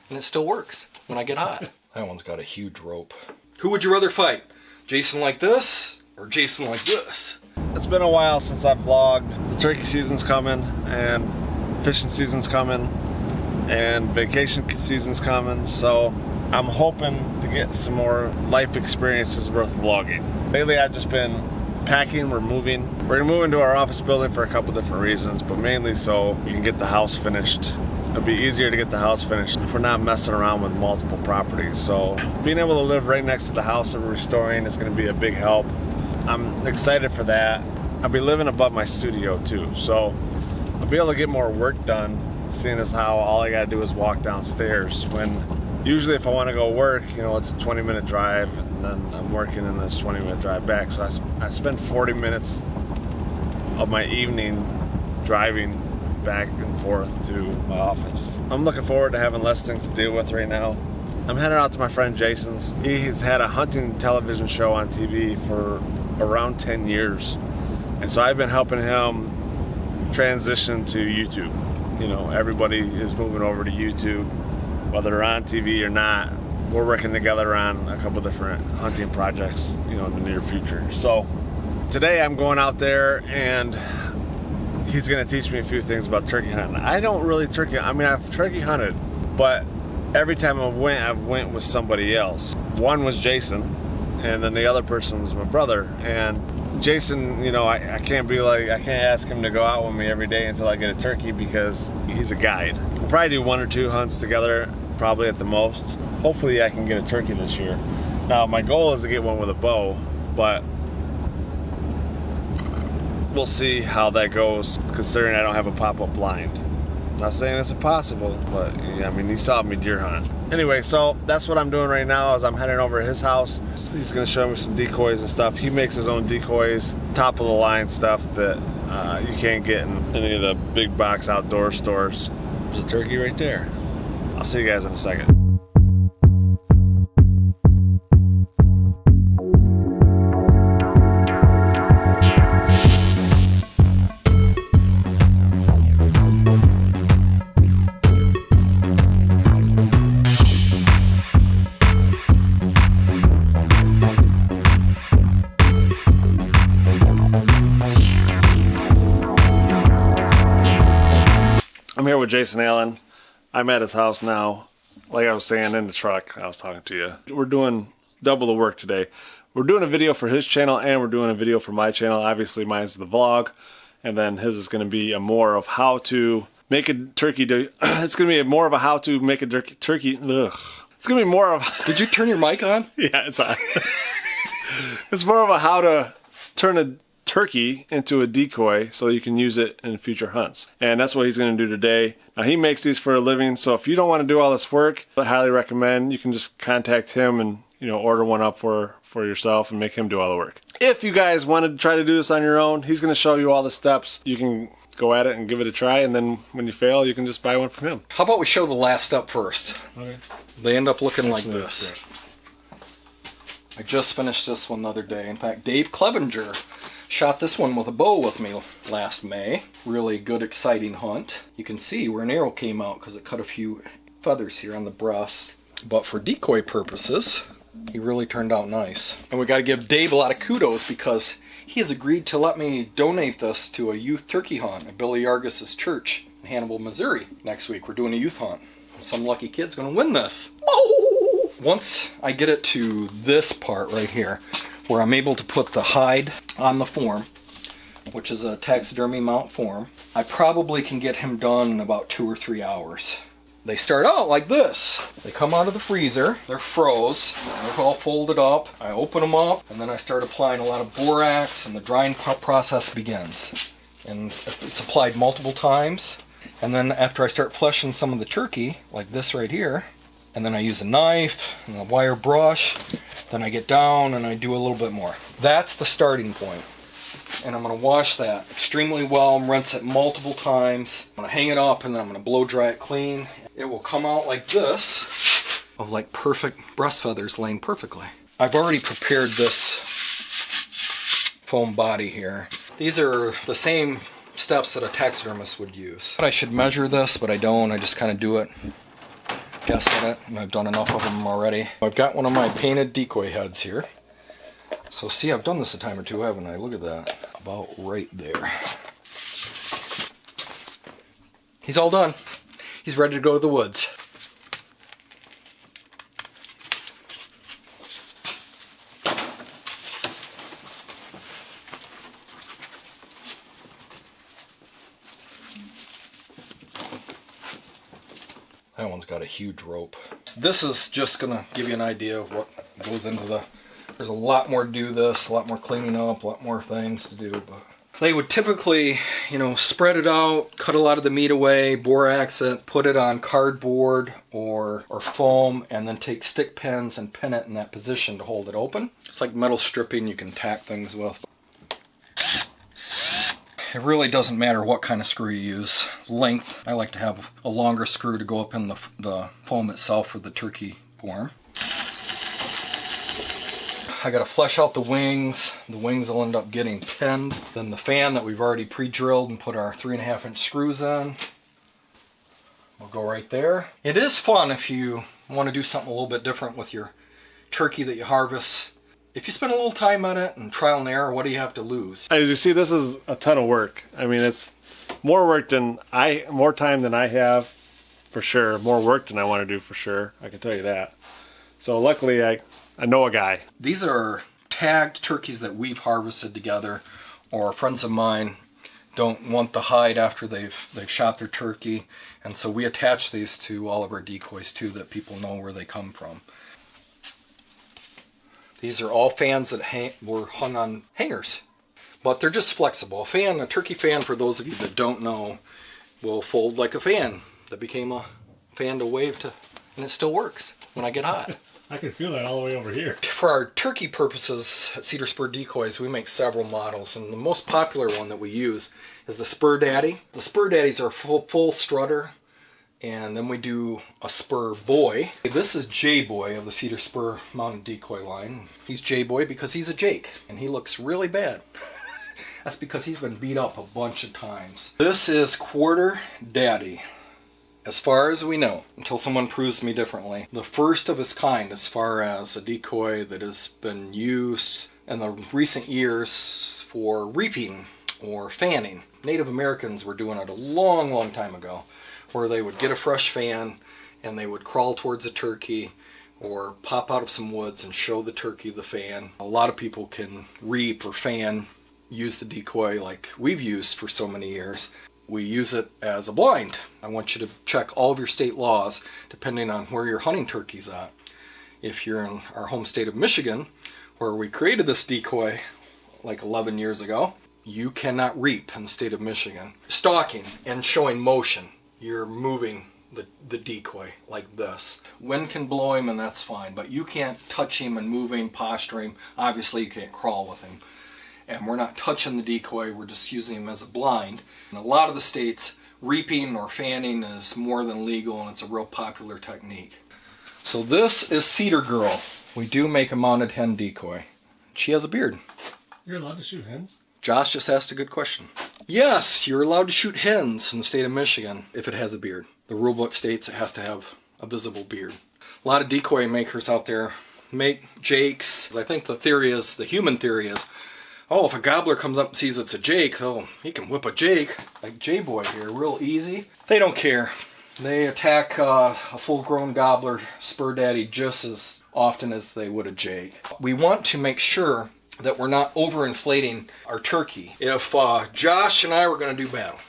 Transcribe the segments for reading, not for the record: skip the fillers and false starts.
and it still works when I get hot. That one's got a huge rope. Who would you rather fight? Jason like this or Jason like this? It's been a while since I've vlogged. The turkey season's coming and fishing season's coming and vacation season's coming, so I'm hoping to get some more life experiences worth vlogging. Lately I've just been packing, we're moving. We're gonna move into our office building for a couple different reasons, but mainly so we can get the house finished. It'll be easier to get the house finished if we're not messing around with multiple properties. So being able to live right next to the house that we're restoring is gonna be a big help. I'm excited for that. I'll be living above my studio too, so I'll be able to get more work done, seeing as how all I gotta do is walk downstairs. When usually if I wanna go work, you know, it's a 20-minute drive, and then I'm working in this 20-minute drive back. So I spend 40 minutes of my evening driving back and forth to my office. I'm looking forward to having less things to deal with right now. I'm headed out to my friend Jason's. He's had a hunting television show on TV for around 10 years. And so I've been helping him transition to YouTube. You know, everybody is moving over to YouTube, whether they're on TV or not. We're working together on a couple different hunting projects, you know, in the near future. So today I'm going out there and he's gonna teach me a few things about turkey hunting. I don't really I've turkey hunted, but every time I've went with somebody else. One was Jason, and then the other person was my brother. And Jason, you know, I can't ask him to go out with me every day until I get a turkey because he's a guide. We'll probably do 1 or 2 hunts together, probably at the most. Hopefully I can get a turkey this year. Now my goal is to get one with a bow, but we'll see how that goes, considering I don't have a pop-up blind. Not saying it's impossible, but yeah, I mean, he saw me deer hunt. Anyway, so that's what I'm doing right now is I'm heading over to his house. He's gonna show me some decoys and stuff. He makes his own decoys, top of the line stuff that you can't get in any of the big box outdoor stores. There's a turkey right there. I'll see you guys in a second. I'm here with Jason Allen. I'm at his house now. Like I was saying in the truck, I was talking to you. We're doing double the work today. We're doing a video for his channel and we're doing a video for my channel. Obviously mine's the vlog, and then his is going to be a more of how to make a turkey. It's going to be more of a how to make a turkey. Ugh. It's going to be more of... Did you turn your mic on? Yeah, it's on. It's more of a how to turn a turkey into a decoy so you can use it in future hunts. And that's what he's going to do today. Now he makes these for a living, so if you don't want to do all this work, I highly recommend you can just contact him and, you know, order one up for yourself and make him do all the work. If you guys want to try to do this on your own, he's going to show you all the steps. You can go at it and give it a try, and then when you fail, you can just buy one from him. How about we show the last step first? Okay. They end up looking like this. I just finished this one the other day. In fact, Dave Clevenger shot this one with a bow with me last May. Really good, exciting hunt. You can see where an arrow came out because it cut a few feathers here on the breast. But for decoy purposes, he really turned out nice. And we got to give Dave a lot of kudos because he has agreed to let me donate this to a youth turkey hunt at Billy Yargis' church in Hannibal, Missouri. Next week we're doing a youth hunt. Some lucky kid's going to win this. Oh! Once I get it to this part right here, where I'm able to put the hide on the form, which is a taxidermy mount form, I probably can get him done in about 2 or 3 hours. They start out like this. They come out of the freezer, they're froze, they're all folded up. I open them up, and then I start applying a lot of borax, and the drying process begins. And it's applied multiple times. And then after I start fleshing some of the turkey, like this right here, and then I use a knife and a wire brush, then I get down and I do a little bit more. That's the starting point. And I'm going to wash that extremely well and rinse it multiple times. I'm going to hang it up and then I'm going to blow dry it clean. It will come out like this, of like perfect breast feathers laying perfectly. I've already prepared this foam body here. These are the same steps that a taxidermist would use. I should measure this, but I don't. I just kind of do it guessing it, and I've done enough of them already. I've got one of my painted decoy heads here. So see, I've done this a time or two, haven't I? Look at that. About right there. He's all done. He's ready to go to the woods. That one's got a huge rope. This is just gonna give you an idea of what goes into the... There's a lot more to do this, a lot more cleaning up, a lot more things to do, but they would typically, you know, spread it out, cut a lot of the meat away, borax it, put it on cardboard or foam, and then take stick pins and pin it in that position to hold it open. It's like metal stripping you can tack things with. It really doesn't matter what kind of screw you use. Length, I like to have a longer screw to go up in the foam itself for the turkey form. I gotta flesh out the wings. The wings will end up getting pinned. Then the fan that we've already pre-drilled and put our 3.5-inch screws in will go right there. It is fun if you want to do something a little bit different with your turkey that you harvest. If you spend a little time on it and trial and error, what do you have to lose? As you see, this is a ton of work. I mean, it's more time than I have, for sure. More work than I want to do, for sure. I can tell you that. So luckily, I know a guy. These are tagged turkeys that we've harvested together, or friends of mine don't want the hide after they've shot their turkey, and so we attach these to all of our decoys too, that people know where they come from. These are all fans that were hung on hangers, but they're just flexible. A turkey fan, for those of you that don't know, will fold like a fan. That became a fan to wave to, and it still works when I get hot. I can feel that all the way over here. For our turkey purposes at Cedar Spur Decoys, we make several models, and the most popular one that we use is the Spur Daddy. The Spur Daddies are full strutter, and then we do a Spur Boy. This is J-Boy of the Cedar Spur mounted decoy line. He's J-Boy because he's a Jake, and he looks really bad. That's because he's been beat up a bunch of times. This is Quarter Daddy, as far as we know, until someone proves me differently. The first of its kind as far as a decoy that has been used in the recent years for reaping or fanning. Native Americans were doing it a long, long time ago, where they would get a fresh fan and they would crawl towards a turkey or pop out of some woods and show the turkey the fan. A lot of people can reap or fan, use the decoy like we've used for so many years. We use it as a blind. I want you to check all of your state laws depending on where you're hunting turkeys at. If you're in our home state of Michigan, where we created this decoy like 11 years ago, you cannot reap in the state of Michigan. Stalking and showing motion. You're moving the decoy like this. Wind can blow him and that's fine, but you can't touch him and move him, posture him. Obviously you can't crawl with him. And we're not touching the decoy, we're just using him as a blind. In a lot of the states, reaping or fanning is more than legal, and it's a real popular technique. So this is Cedar Girl. We do make a mounted hen decoy. She has a beard. You're allowed to shoot hens? Josh just asked a good question. Yes, you're allowed to shoot hens in the state of Michigan if it has a beard. The rule book states it has to have a visible beard. A lot of decoy makers out there make jakes. I think the human theory is, oh, if a gobbler comes up and sees it's a jake, oh, he can whip a jake, like J-Boy here, real easy. They don't care. They attack a full-grown gobbler Spur Daddy just as often as they would a jake. We want to make sure that we're not overinflating our turkey. If Josh and I were going to do battle,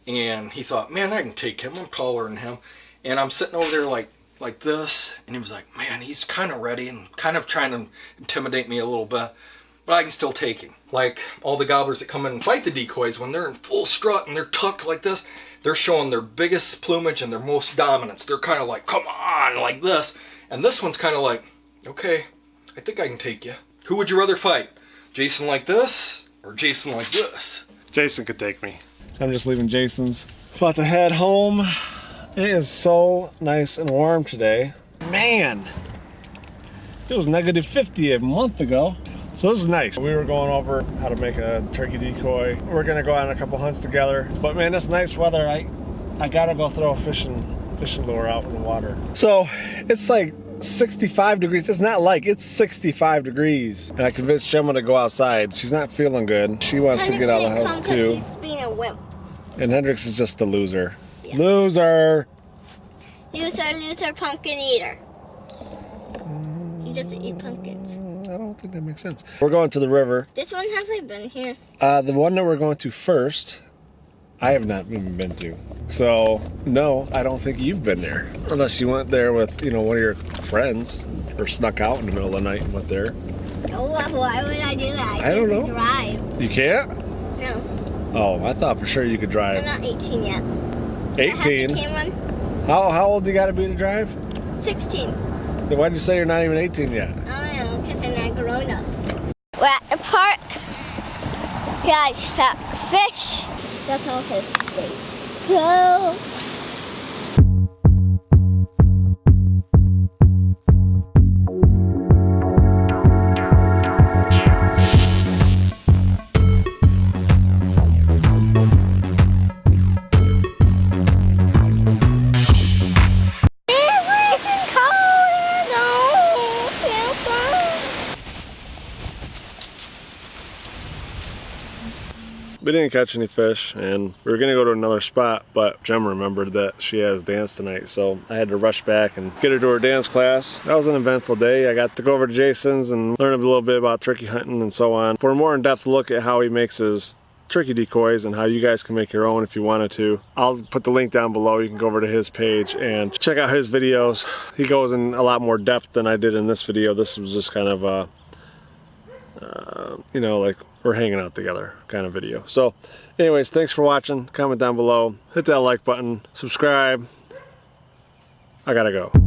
and he thought, man, I can take him, I'm taller than him, and I'm sitting over there like this, and he was like, man, he's kind of ready and kind of trying to intimidate me a little bit, but I can still take him. Like all the gobblers that come in and fight the decoys, when they're in full strut and they're tucked like this, they're showing their biggest plumage and their most dominance. They're kind of like, come on, like this. And this one's kind of like, okay, I think I can take you. Who would you rather fight? Jason like this or Jason like this? Jason could take me. So I'm just leaving Jason's. About to head home. It is so nice and warm today. Man, it was negative 50 a month ago. So this is nice. We were going over how to make a turkey decoy. We're gonna go on a couple hunts together. But man, it's nice weather. I gotta go throw a fishing fishing lure out in the water. So it's like 65 degrees. It's not like, it's 65 degrees. And I convinced Gemma to go outside. She's not feeling good. She wants to get out of the house too. He's being a wimp. And Hendrix is just a loser. Yeah. Loser. Loser, pumpkin eater. He doesn't eat pumpkins. I don't think that makes sense. We're going to the river. This one hasn't been here. The one that we're going to first, I have not even been to. So, no, I don't think you've been there. Unless you went there with, you know, one of your friends, or snuck out in the middle of the night and went there. Oh, why would I do that? I don't know. Drive. You can't? No. Oh, I thought for sure you could drive. I'm not 18 yet. 18? I How old you gotta be to drive? 16. Then why'd you say you're not even 18 yet? I don't know, because I'm not grown up. We're at the park. Guys, fish. That's all his bait. Go. We didn't catch any fish, and we were gonna go to another spot, but Jem remembered that she has dance tonight, so I had to rush back and get her to her dance class. That was an eventful day. I got to go over to Jason's and learn a little bit about turkey hunting and so on. For a more in-depth look at how he makes his turkey decoys and how you guys can make your own if you wanted to, I'll put the link down below. You can go over to his page and check out his videos. He goes in a lot more depth than I did in this video. This was just kind of a you know, like we're hanging out together kind of video. So anyways, thanks for watching. Comment down below, hit that like button, subscribe. I gotta go.